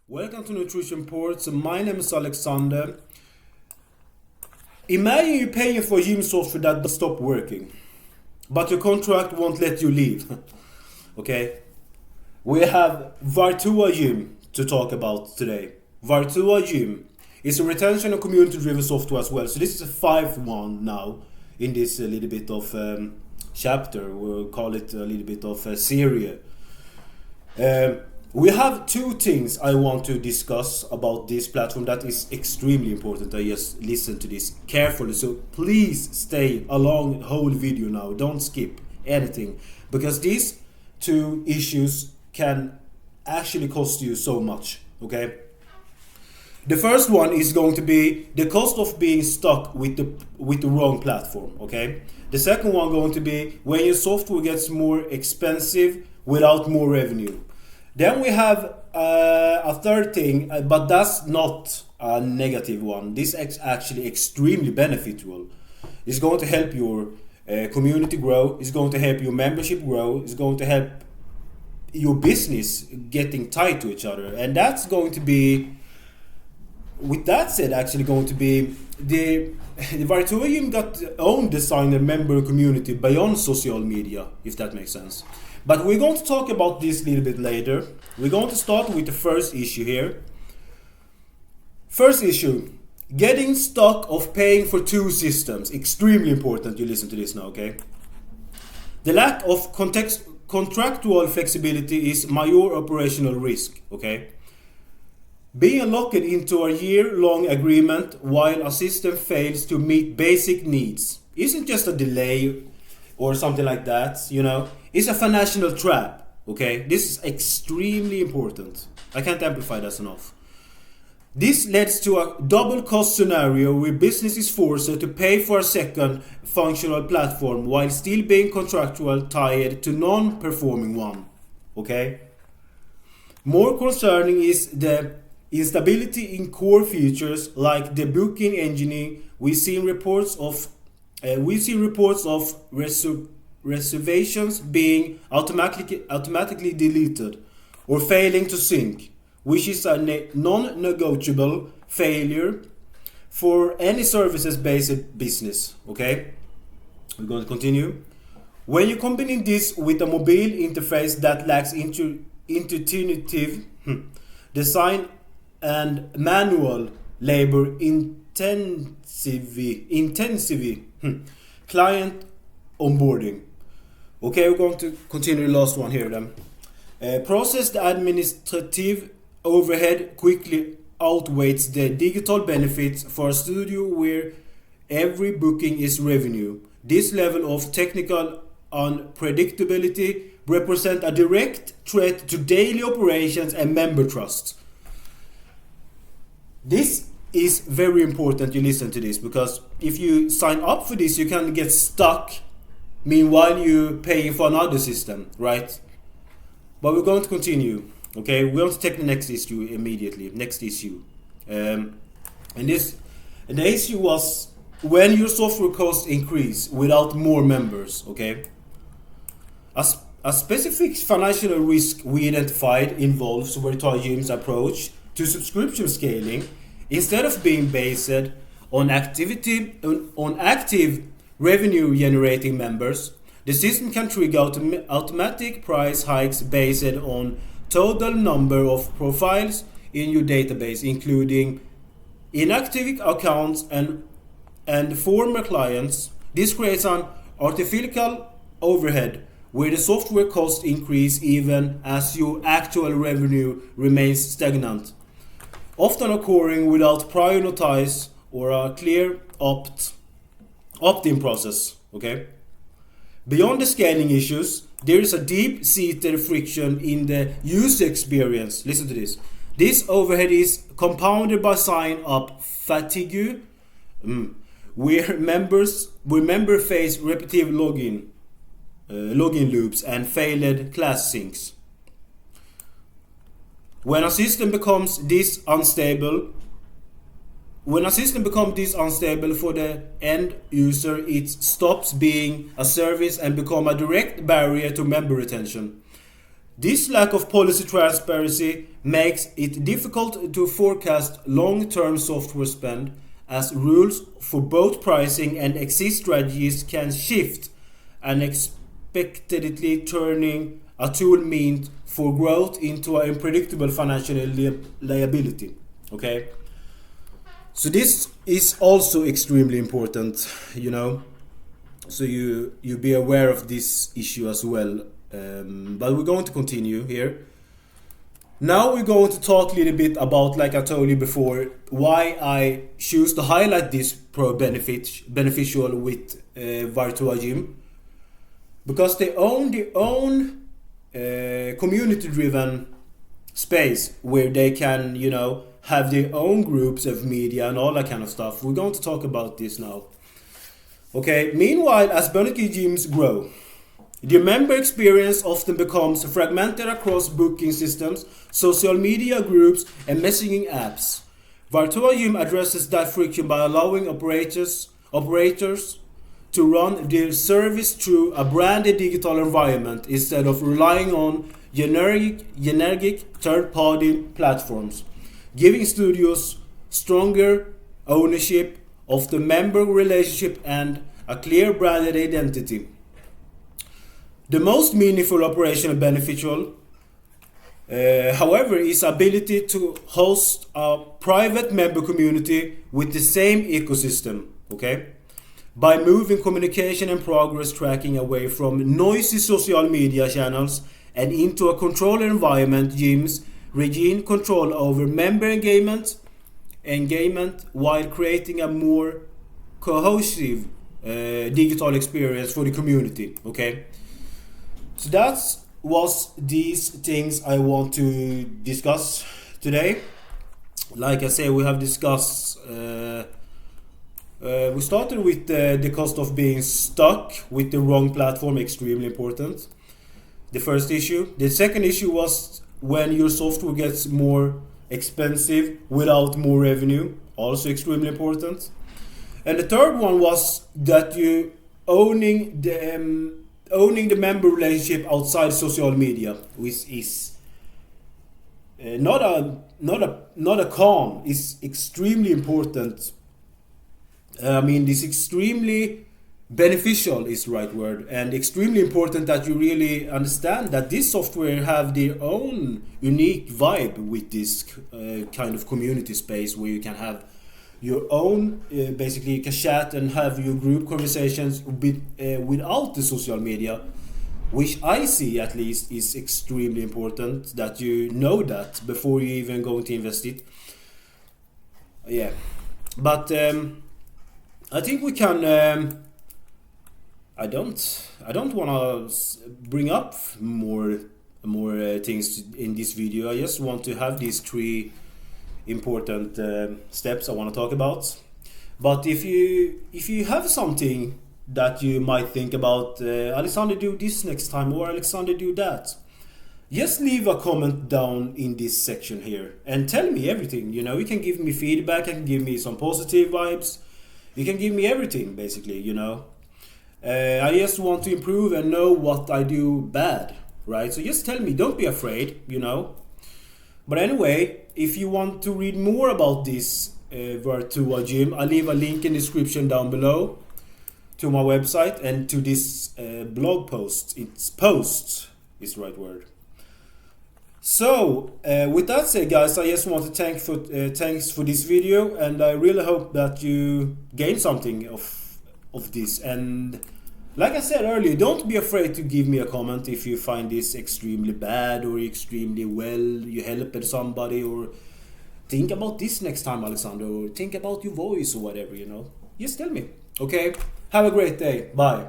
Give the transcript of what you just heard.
Welcome to Nutrition Ports. My name is Alexander. Imagine you're paying for gym software that doesn't stop working, but your contract won't let you leave. Okay? We have Virtuagym to talk about today. Virtuagym is a retention and community-driven software as well. So this is a 5-1 now in this little bit of chapter. We'll call it a little bit of a series. We have two things I want to discuss about this platform that is extremely important. I just listen to this carefully, so please stay along the whole video now. Don't skip anything, because these two issues can actually cost you so much. Okay. The first one is going to be the cost of being stuck with the wrong platform. Okay. The second one going to be when your software gets more expensive without more revenue. Then we have a third thing, but that's not a negative one. This is actually extremely beneficial. It's going to help your community grow. It's going to help your membership grow. It's going to help your business getting tied to each other. And that's going to be, with that said, actually going to be the Virtuagym got their own designer member community beyond social media, if that makes sense. But we're going to talk about this a little bit later. We're going to start with the first issue here. First issue, getting stuck of paying for two systems. Extremely important you listen to this now, okay? The lack of contractual flexibility is major operational risk, okay? Being locked into a year-long agreement while a system fails to meet basic needs isn't just a delay or something like that, you know. It's a financial trap, okay? This is extremely important. I can't amplify that enough. This leads to a double cost scenario where business is forced to pay for a second functional platform while still being contractual tied to non-performing one, okay? More concerning is the instability in core features like the booking engine. We see reports of reservations being automatically deleted or failing to sync, which is a non-negotiable failure for any services-based business. Okay, we're going to continue. When you combine this with a mobile interface that lacks intuitive design and manual labor intensive client onboarding. Okay, we're going to continue the last one here then. Process the administrative overhead quickly outweighs the digital benefits for a studio where every booking is revenue. This level of technical unpredictability represents a direct threat to daily operations and member trust. This is very important you listen to this, because if you sign up for this, you can get stuck meanwhile you're paying for another system, right? But we're going to continue. Okay, we're going to take the next issue immediately. Next issue, and the issue was when your software costs increase without more members. Okay, a specific financial risk we identified involves Virtuagym's approach to subscription scaling. Instead of being based on active revenue generating members, the system can trigger automatic price hikes based on total number of profiles in your database, including inactive accounts and former clients. This creates an artificial overhead where the software costs increase even as your actual revenue remains stagnant, often occurring without prior notice or a clear opt-in process. Okay. Beyond the scaling issues, there is a deep-seated friction in the user experience. Listen to this. This overhead is compounded by sign-up fatigue, where members face repetitive login loops and failed class syncs. When a system becomes this unstable for the end user, it stops being a service and becomes a direct barrier to member retention. This lack of policy transparency makes it difficult to forecast long-term software spend, as rules for both pricing and exit strategies can shift, unexpectedly turning a tool meant for growth into an unpredictable financial liability. Okay? So this is also extremely important, you know. So you be aware of this issue as well. But we're going to continue here. Now we're going to talk a little bit about, like I told you before, why I choose to highlight this beneficial with Virtuagym. Because they own their own community-driven space where they can, you know, have their own groups of media and all that kind of stuff. We're going to talk about this now. Okay, meanwhile, as gyms grow, the member experience often becomes fragmented across booking systems, social media groups, and messaging apps. Virtuagym addresses that friction by allowing operators to run their service through a branded digital environment instead of relying on generic third-party platforms, giving studios stronger ownership of the member relationship and a clear branded identity. The most meaningful operational beneficial, however, is ability to host a private member community with the same ecosystem, okay? By moving communication and progress tracking away from noisy social media channels and into a controlled environment, gyms regain control over member engagement while creating a more cohesive digital experience for the community. Okay, so that was these things I want to discuss today. Like I said, we have discussed. We started with the cost of being stuck with the wrong platform, extremely important. The first issue. The second issue was when your software gets more expensive without more revenue, also extremely important. And the third one was that you owning the member relationship outside social media, which is not a con. It's extremely important. I mean, this extremely beneficial is the right word, and extremely important that you really understand that this software have their own unique vibe with this kind of community space where you can have your own, basically you can chat and have your group conversations without the social media, which I see at least is extremely important that you know that before you even go to invest it. Yeah, but I think we can. I don't want to bring up more things in this video. I just want to have these three important steps I want to talk about. But if you have something that you might think about, Alexander, do this next time, or Alexander, do that, just leave a comment down in this section here and tell me everything. You know, you can give me feedback, you can give me some positive vibes, you can give me everything basically, you know. I just want to improve and know what I do bad, right? So just tell me, don't be afraid, you know. But anyway, if you want to read more about this Virtuagym, I'll leave a link in the description down below to my website and to this blog post. It's post is the right word. So with that said, guys, I just want to thanks for this video, and I really hope that you gain something of this. And like I said earlier, don't be afraid to give me a comment if you find this extremely bad or extremely well, you helped somebody, or think about this next time, Alexander, or think about your voice or whatever, you know. Just tell me. Okay, have a great day. Bye.